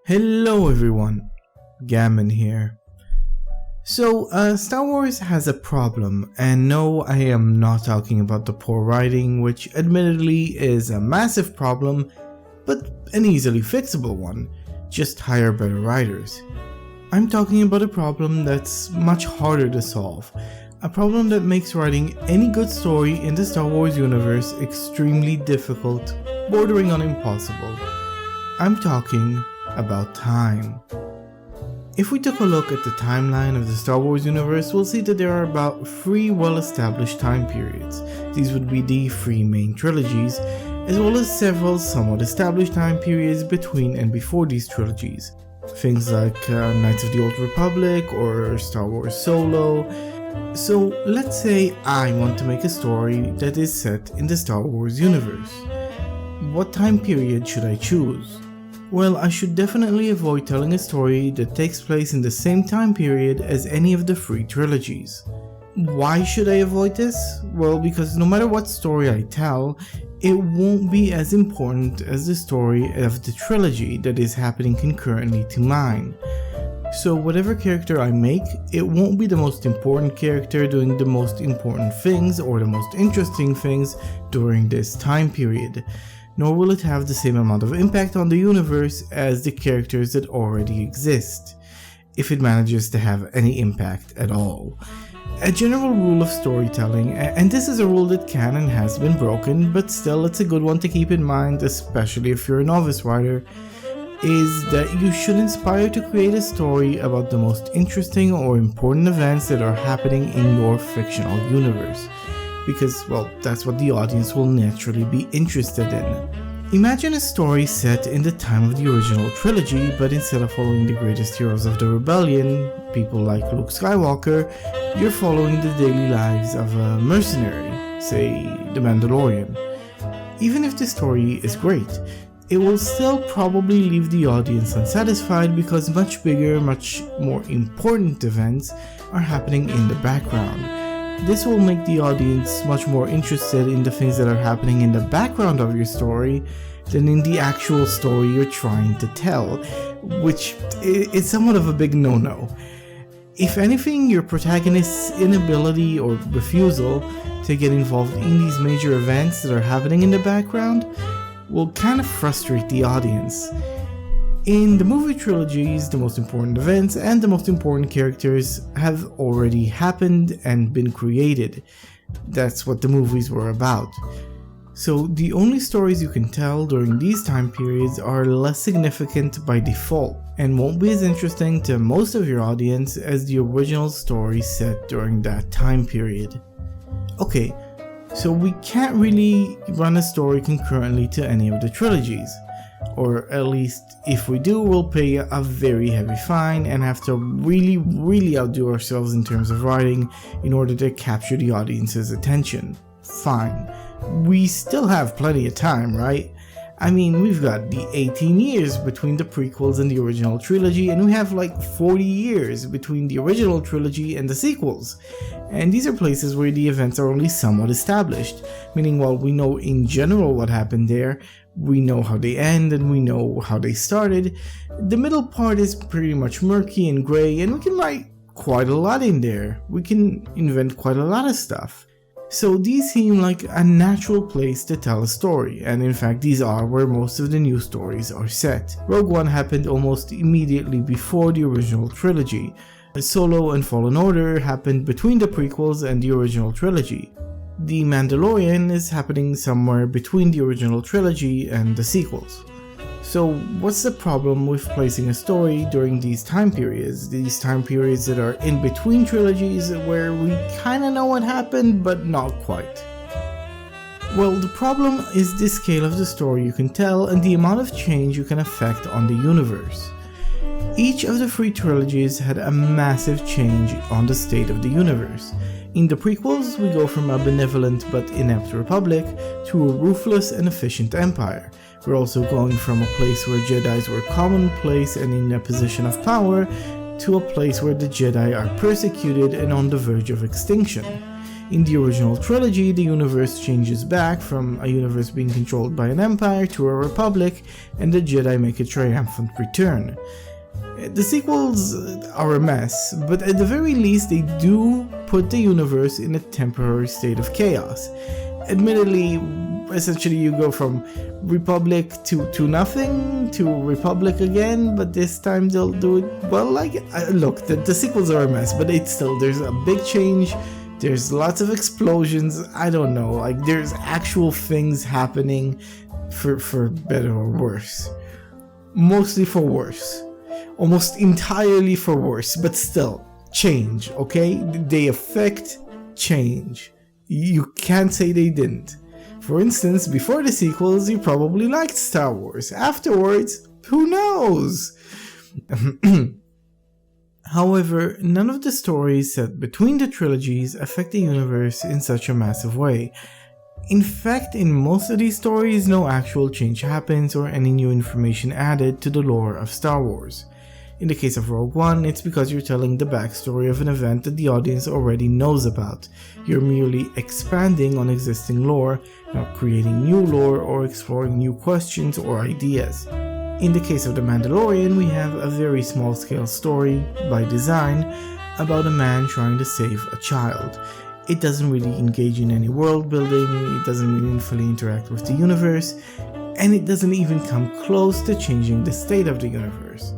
Hello everyone, Gammon here. So, Star Wars has a problem, and no, I am not talking about the poor writing, which admittedly is a massive problem, but an easily fixable one. Just hire better writers. I'm talking about a problem that's much harder to solve. A problem that makes writing any good story in the Star Wars universe extremely difficult, bordering on impossible. I'm talking about time. If we took a look at the timeline of the Star Wars universe, we'll see that there are about 3 well-established time periods. These would be the 3 main trilogies, as well as several somewhat established time periods between and before these trilogies. Things like Knights of the Old Republic or Star Wars Solo. So let's say I want to make a story that is set in the Star Wars universe. What time period should I choose? Well, I should definitely avoid telling a story that takes place in the same time period as any of the 3 trilogies. Why should I avoid this? Well, because no matter what story I tell, it won't be as important as the story of the trilogy that is happening concurrently to mine. So whatever character I make, it won't be the most important character doing the most important things or the most interesting things during this time period. Nor will it have the same amount of impact on the universe as the characters that already exist, if it manages to have any impact at all. A general rule of storytelling, and this is a rule that can and has been broken, but still it's a good one to keep in mind, especially if you're a novice writer, is that you should inspire to create a story about the most interesting or important events that are happening in your fictional universe. Because, well, that's what the audience will naturally be interested in. Imagine a story set in the time of the original trilogy, but instead of following the greatest heroes of the rebellion, people like Luke Skywalker, you're following the daily lives of a mercenary, say the Mandalorian. Even if the story is great, it will still probably leave the audience unsatisfied because much bigger, much more important events are happening in the background. This will make the audience much more interested in the things that are happening in the background of your story than in the actual story you're trying to tell, which is somewhat of a big no-no. If anything, your protagonist's inability or refusal to get involved in these major events that are happening in the background will kind of frustrate the audience. In the movie trilogies, the most important events and the most important characters have already happened and been created. That's what the movies were about. So the only stories you can tell during these time periods are less significant by default and won't be as interesting to most of your audience as the original story set during that time period. Okay, so we can't really run a story concurrently to any of the trilogies. Or at least if we do, we'll pay a very heavy fine and have to really outdo ourselves in terms of writing in order to capture the audience's attention. Fine. We still have plenty of time, right? I mean, we've got the 18 years between the prequels and the original trilogy, and we have like 40 years between the original trilogy and the sequels. And these are places where the events are only somewhat established, meaning while we know in general what happened there, we know how they end and we know how they started, the middle part is pretty much murky and gray, and we can write quite a lot in there. We can invent quite a lot of stuff. So these seem like a natural place to tell a story, and in fact these are where most of the new stories are set. Rogue One happened almost immediately before the original trilogy. Solo and Fallen Order happened between the prequels and the original trilogy. The Mandalorian is happening somewhere between the original trilogy and the sequels. So what's the problem with placing a story during these time periods that are in between trilogies where we kinda know what happened but not quite? Well, the problem is the scale of the story you can tell and the amount of change you can affect on the universe. Each of the 3 trilogies had a massive change on the state of the universe. In the prequels, we go from a benevolent but inept republic to a ruthless and efficient empire. We're also going from a place where Jedis were commonplace and in a position of power to a place where the Jedi are persecuted and on the verge of extinction. In the original trilogy, the universe changes back from a universe being controlled by an empire to a republic, and the Jedi make a triumphant return. The sequels are a mess, but at the very least they do put the universe in a temporary state of chaos. Admittedly, essentially you go from Republic to nothing to Republic again, but this time they'll do it well. Look, the sequels are a mess, but there's a big change. There's lots of explosions. I don't know, like there's actual things happening for better or worse. Mostly for worse. Almost entirely for worse, but still, change, okay? They affect change. You can't say they didn't. For instance, before the sequels, you probably liked Star Wars. Afterwards, who knows? However, none of the stories set between the trilogies affect the universe in such a massive way. In fact, in most of these stories, no actual change happens or any new information added to the lore of Star Wars. In the case of Rogue One, it's because you're telling the backstory of an event that the audience already knows about. You're merely expanding on existing lore, not creating new lore or exploring new questions or ideas. In the case of The Mandalorian, we have a very small-scale story, by design, about a man trying to save a child. It doesn't really engage in any world building, it doesn't meaningfully interact with the universe, and it doesn't even come close to changing the state of the universe.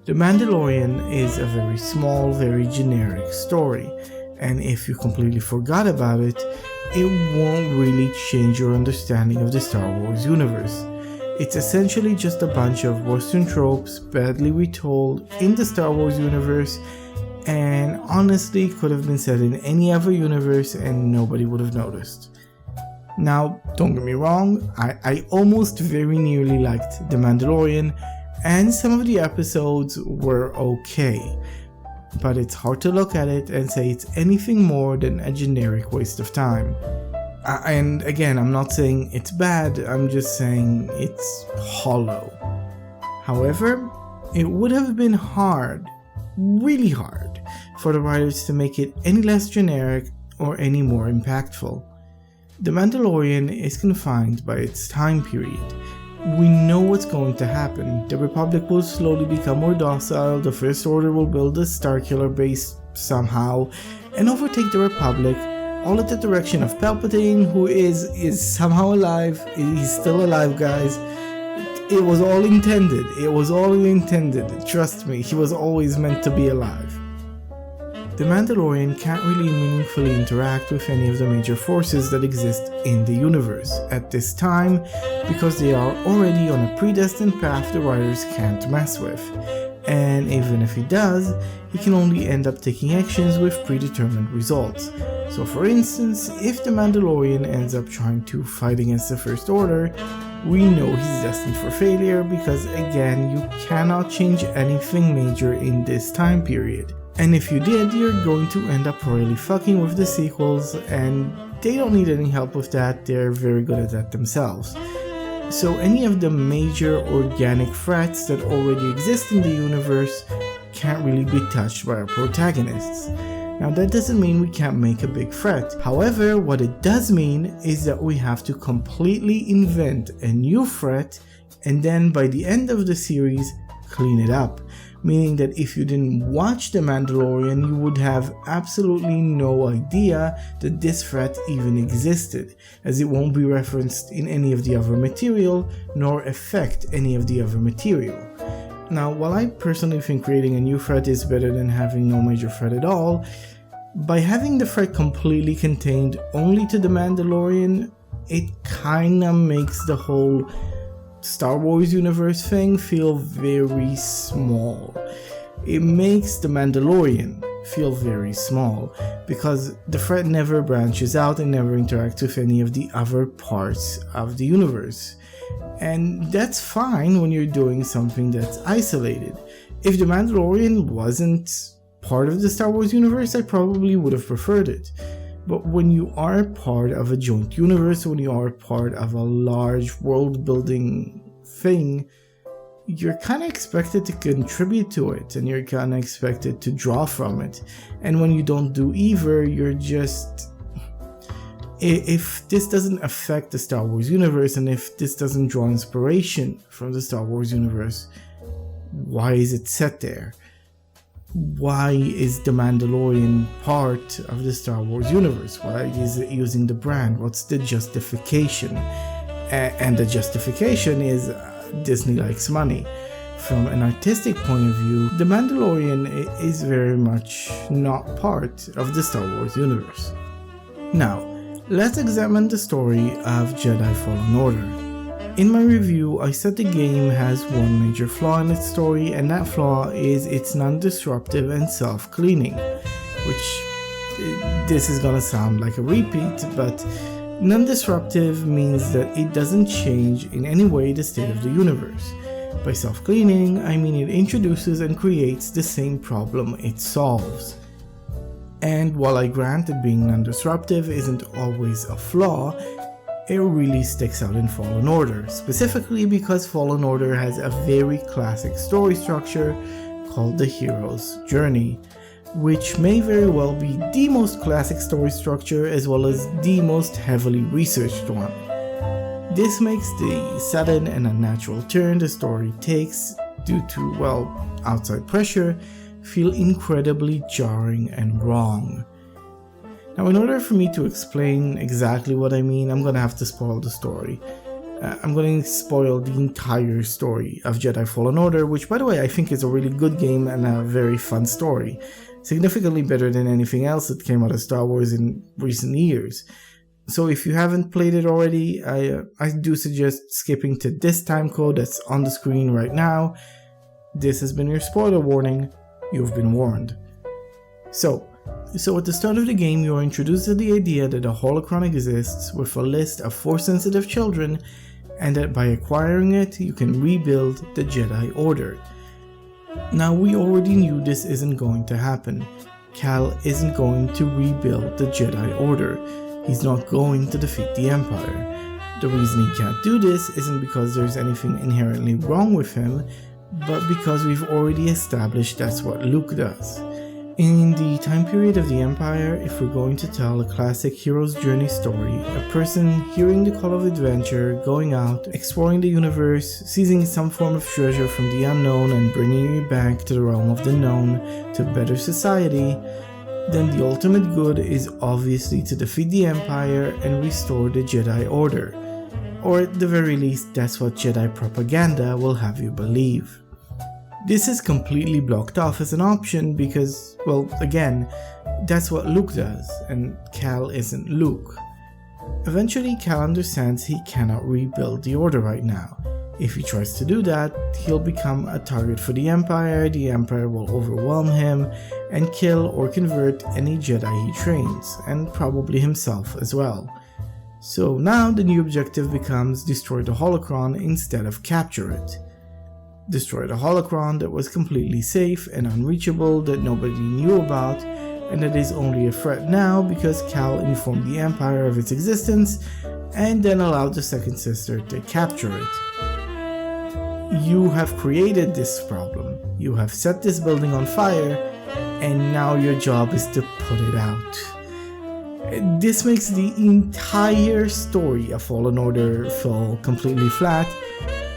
The Mandalorian is a very small, very generic story, and if you completely forgot about it, it won't really change your understanding of the Star Wars universe. It's essentially just a bunch of Western tropes badly retold in the Star Wars universe, and honestly could have been set in any other universe and nobody would have noticed. Now, don't get me wrong, I almost very nearly liked The Mandalorian, and some of the episodes were okay, but it's hard to look at it and say it's anything more than a generic waste of time. And again, I'm not saying it's bad, I'm just saying it's hollow. However, it would have been hard, really hard, for the writers to make it any less generic or any more impactful. The Mandalorian is confined by its time period. We know what's going to happen. The Republic will slowly become more docile, the First Order will build a Starkiller base somehow, and overtake the Republic, all at the direction of Palpatine, who is somehow alive. He's still alive, guys. It was all intended. It was all intended. Trust me, he was always meant to be alive. The Mandalorian can't really meaningfully interact with any of the major forces that exist in the universe at this time because they are already on a predestined path the writers can't mess with. And even if he does, he can only end up taking actions with predetermined results. So for instance, if the Mandalorian ends up trying to fight against the First Order, we know he's destined for failure because again, you cannot change anything major in this time period. And if you did, you're going to end up royally fucking with the sequels, and they don't need any help with that, they're very good at that themselves. So any of the major organic threats that already exist in the universe can't really be touched by our protagonists. Now that doesn't mean we can't make a big threat. However, what it does mean is that we have to completely invent a new threat and then by the end of the series, clean it up. Meaning that if you didn't watch The Mandalorian, you would have absolutely no idea that this threat even existed, as it won't be referenced in any of the other material, nor affect any of the other material. Now, while I personally think creating a new threat is better than having no major threat at all, by having the threat completely contained only to The Mandalorian, it kinda makes the whole Star Wars universe thing feel very small. It makes The Mandalorian feel very small because the threat never branches out and never interacts with any of the other parts of the universe. And that's fine when you're doing something that's isolated. If The Mandalorian wasn't part of the Star Wars universe, I probably would have preferred it. But when you are part of a joint universe, when you are part of a large world building thing, you're kind of expected to contribute to it and you're kind of expected to draw from it. And when you don't do either, you're just If this doesn't affect the Star Wars universe, and if this doesn't draw inspiration from the Star Wars universe, why is it set there? Why is the Mandalorian part of the Star Wars universe? Why is it using the brand? What's the justification? And the justification is Disney likes money. From an artistic point of view, the Mandalorian is very much not part of the Star Wars universe. Now, let's examine the story of Jedi Fallen Order. In my review, I said the game has one major flaw in its story, and that flaw is it's non-disruptive and self-cleaning, which this is gonna sound like a repeat, but non-disruptive means that it doesn't change in any way the state of the universe. By self-cleaning, I mean it introduces and creates the same problem it solves. And while I grant that being non-disruptive isn't always a flaw, it really sticks out in Fallen Order, specifically because Fallen Order has a very classic story structure called the hero's journey, which may very well be the most classic story structure as well as the most heavily researched one. This makes the sudden and unnatural turn the story takes due to, well, outside pressure feel incredibly jarring and wrong. Now, in order for me to explain exactly what I mean, I'm gonna have to spoil the story. I'm going to spoil the entire story of Jedi Fallen Order, which, by the way, I think is a really good game and a very fun story. Significantly better than anything else that came out of Star Wars in recent years. So if you haven't played it already, I do suggest skipping to this time code that's on the screen right now. This has been your spoiler warning. You've been warned. So at the start of the game, you are introduced to the idea that a holocron exists with a list of Force-sensitive children, and that by acquiring it, you can rebuild the Jedi Order. Now, we already knew this isn't going to happen. Cal isn't going to rebuild the Jedi Order. He's not going to defeat the Empire. The reason he can't do this isn't because there's anything inherently wrong with him, but because we've already established that's what Luke does. In the time period of the Empire, if we're going to tell a classic hero's journey story, a person hearing the call of adventure, going out, exploring the universe, seizing some form of treasure from the unknown and bringing it back to the realm of the known to better society, then the ultimate good is obviously to defeat the Empire and restore the Jedi Order. Or at the very least, that's what Jedi propaganda will have you believe. This is completely blocked off as an option because, well, again, that's what Luke does, and Cal isn't Luke. Eventually, Cal understands he cannot rebuild the Order right now. If he tries to do that, he'll become a target for the Empire will overwhelm him, and kill or convert any Jedi he trains, and probably himself as well. So now the new objective becomes destroy the holocron instead of capture it. Destroy the holocron that was completely safe and unreachable, that nobody knew about, and that is only a threat now because Cal informed the Empire of its existence and then allowed the second sister to capture it. You have created this problem. You have set this building on fire, and now your job is to put it out. This makes the entire story of Fallen Order fall completely flat,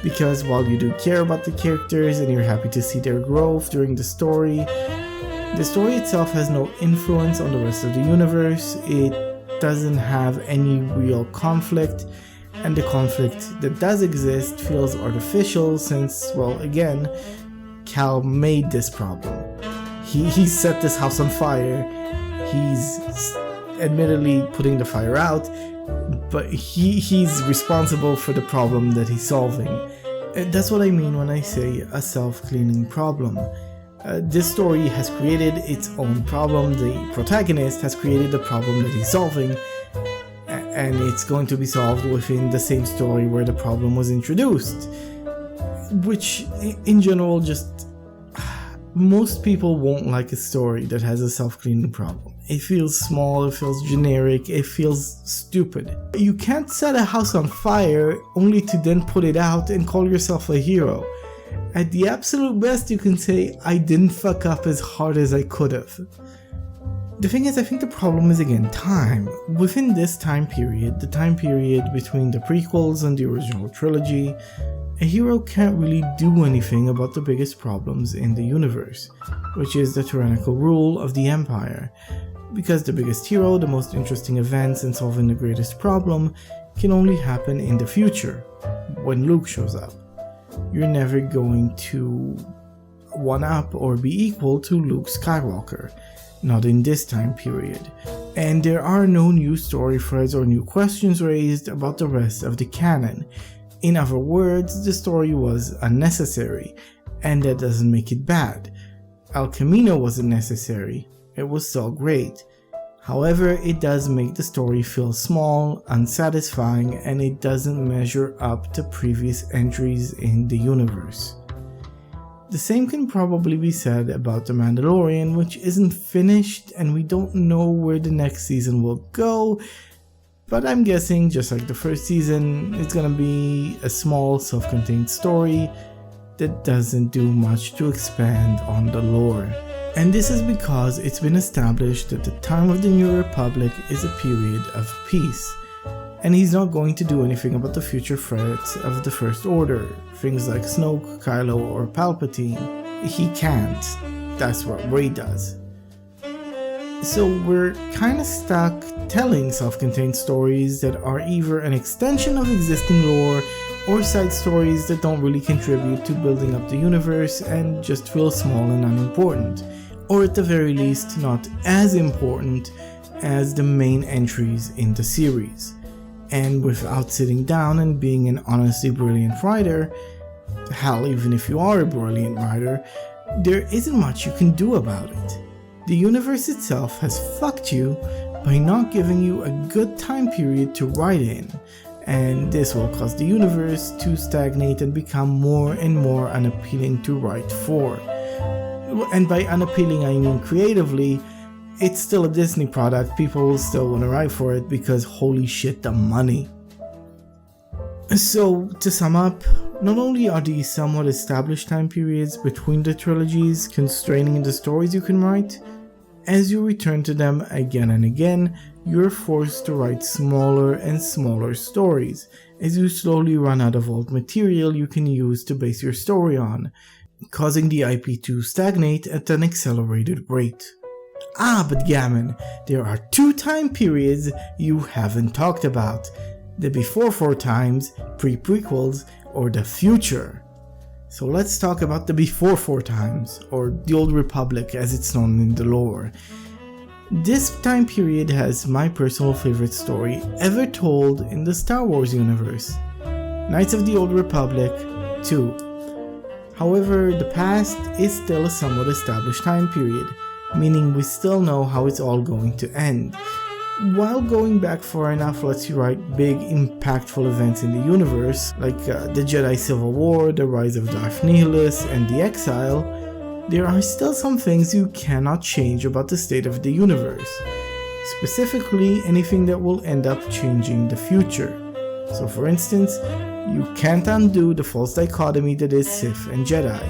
because while you do care about the characters and you're happy to see their growth during the story itself has no influence on the rest of the universe. It doesn't have any real conflict, and the conflict that does exist feels artificial since, well, again, Cal made this problem. He set this house on fire. He's admittedly putting the fire out, but he's responsible for the problem that he's solving. That's what I mean when I say a self-cleaning problem. This story has created its own problem. The protagonist has created the problem that he's solving, and it's going to be solved within the same story where the problem was introduced. Which, in general, just most people won't like a story that has a self-cleaning problem. It feels small, it feels generic, it feels stupid. You can't set a house on fire only to then put it out and call yourself a hero. At the absolute best, you can say, I didn't fuck up as hard as I could have. The thing is, I think the problem is again time. Within this time period, the time period between the prequels and the original trilogy, a hero can't really do anything about the biggest problems in the universe, which is the tyrannical rule of the Empire. Because the biggest hero, the most interesting events, and solving the greatest problem can only happen in the future, when Luke shows up. You're never going to one-up or be equal to Luke Skywalker, not in this time period. And there are no new story threads or new questions raised about the rest of the canon. In other words, the story was unnecessary, and that doesn't make it bad. El Camino wasn't necessary, it was still great. However, it does make the story feel small, unsatisfying, and it doesn't measure up to previous entries in the universe. The same can probably be said about The Mandalorian, which isn't finished and we don't know where the next season will go, but I'm guessing, just like the first season, it's gonna be a small self-contained story that doesn't do much to expand on the lore. And this is because it's been established that the time of the New Republic is a period of peace, and he's not going to do anything about the future threats of the First Order, things like Snoke, Kylo, or Palpatine. He can't. That's what Rey does. So we're kinda stuck telling self-contained stories that are either an extension of existing lore or side stories that don't really contribute to building up the universe and just feel small and unimportant, or at the very least not as important as the main entries in the series. And without sitting down and being an honestly brilliant writer, hell, even if you are a brilliant writer, there isn't much you can do about it. The universe itself has fucked you by not giving you a good time period to write in, and this will cause the universe to stagnate and become more and more unappealing to write for. And by unappealing I mean creatively. It's still a Disney product, people will still want to write for it because holy shit, the money. So, to sum up, not only are these somewhat established time periods between the trilogies constraining the stories you can write, as you return to them again and again, you're forced to write smaller and smaller stories, as you slowly run out of old material you can use to base your story on, causing the IP to stagnate at an accelerated rate. But gammon, there are two time periods you haven't talked about. The before four times, pre-prequels, or the future. So let's talk about the before four times, or the Old Republic as it's known in the lore. This time period has my personal favorite story ever told in the Star Wars universe, Knights of the Old Republic 2. However, the past is still a somewhat established time period, meaning we still know how it's all going to end. While going back far enough lets you write big, impactful events in the universe, like the Jedi Civil War, the rise of Darth Nihilus, and the Exile, there are still some things you cannot change about the state of the universe. Specifically, anything that will end up changing the future. So for instance, you can't undo the false dichotomy that is Sith and Jedi.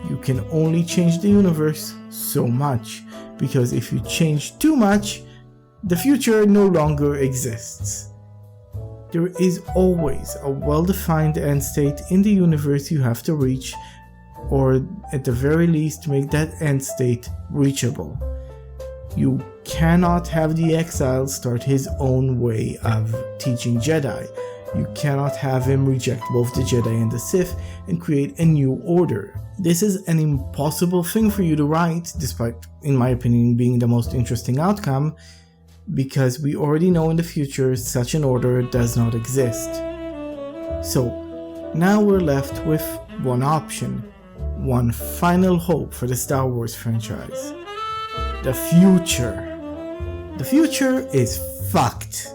You can only change the universe so much, because if you change too much, the future no longer exists. There is always a well-defined end state in the universe you have to reach, or at the very least make that end state reachable. You cannot have the Exile start his own way of teaching Jedi. You cannot have him reject both the Jedi and the Sith and create a new order. This is an impossible thing for you to write, despite, in my opinion, being the most interesting outcome, because we already know in the future such an order does not exist. So, now we're left with one option, one final hope for the Star Wars franchise. The future. The future is fucked.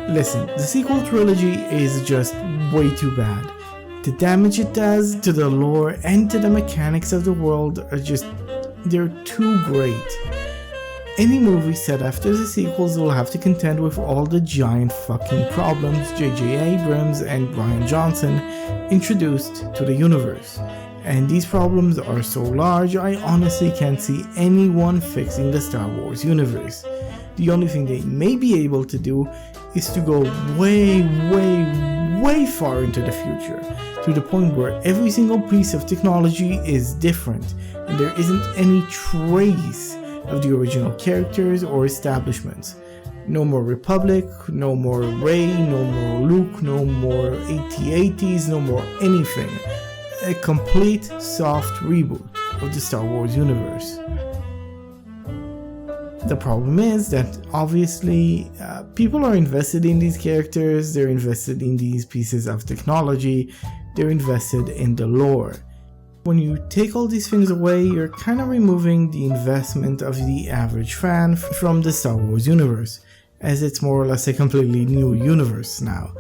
Listen, the sequel trilogy is just way too bad. The damage it does to the lore and to the mechanics of the world are just, they're too great. Any movie set after the sequels will have to contend with all the giant fucking problems J.J. Abrams and Rian Johnson introduced to the universe. And these problems are so large, I honestly can't see anyone fixing the Star Wars universe. The only thing they may be able to do is to go way far into the future, to the point where every single piece of technology is different, and there isn't any trace of the original characters or establishments. No more Republic, no more Rey, no more Luke, no more AT-ATs, no more anything. A complete soft reboot of the Star Wars universe. The problem is that obviously people are invested in these characters, they're invested in these pieces of technology, they're invested in the lore. When you take all these things away, you're kind of removing the investment of the average fan from the Star Wars universe, as it's more or less a completely new universe now.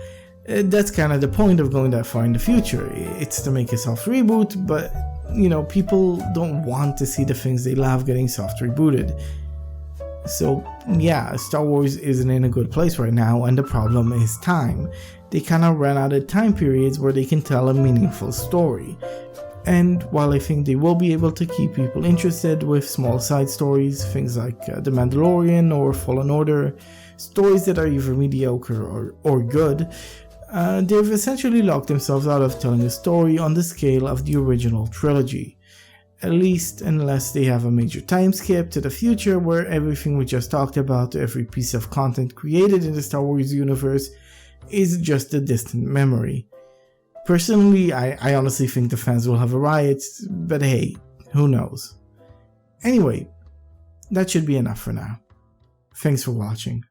That's kind of the point of going that far in the future. It's to make a soft reboot, but you know, people don't want to see the things they love getting soft rebooted. So yeah, Star Wars isn't in a good place right now, and the problem is time. They kind of ran out of time periods where they can tell a meaningful story. And while I think they will be able to keep people interested with small side stories, things like The Mandalorian or Fallen Order, stories that are either mediocre or good, they've essentially locked themselves out of telling a story on the scale of the original trilogy. At least unless they have a major time skip to the future where everything we just talked about, every piece of content created in the Star Wars universe, is just a distant memory. Personally, I honestly think the fans will have a riot, but hey, who knows. Anyway, that should be enough for now. Thanks for watching.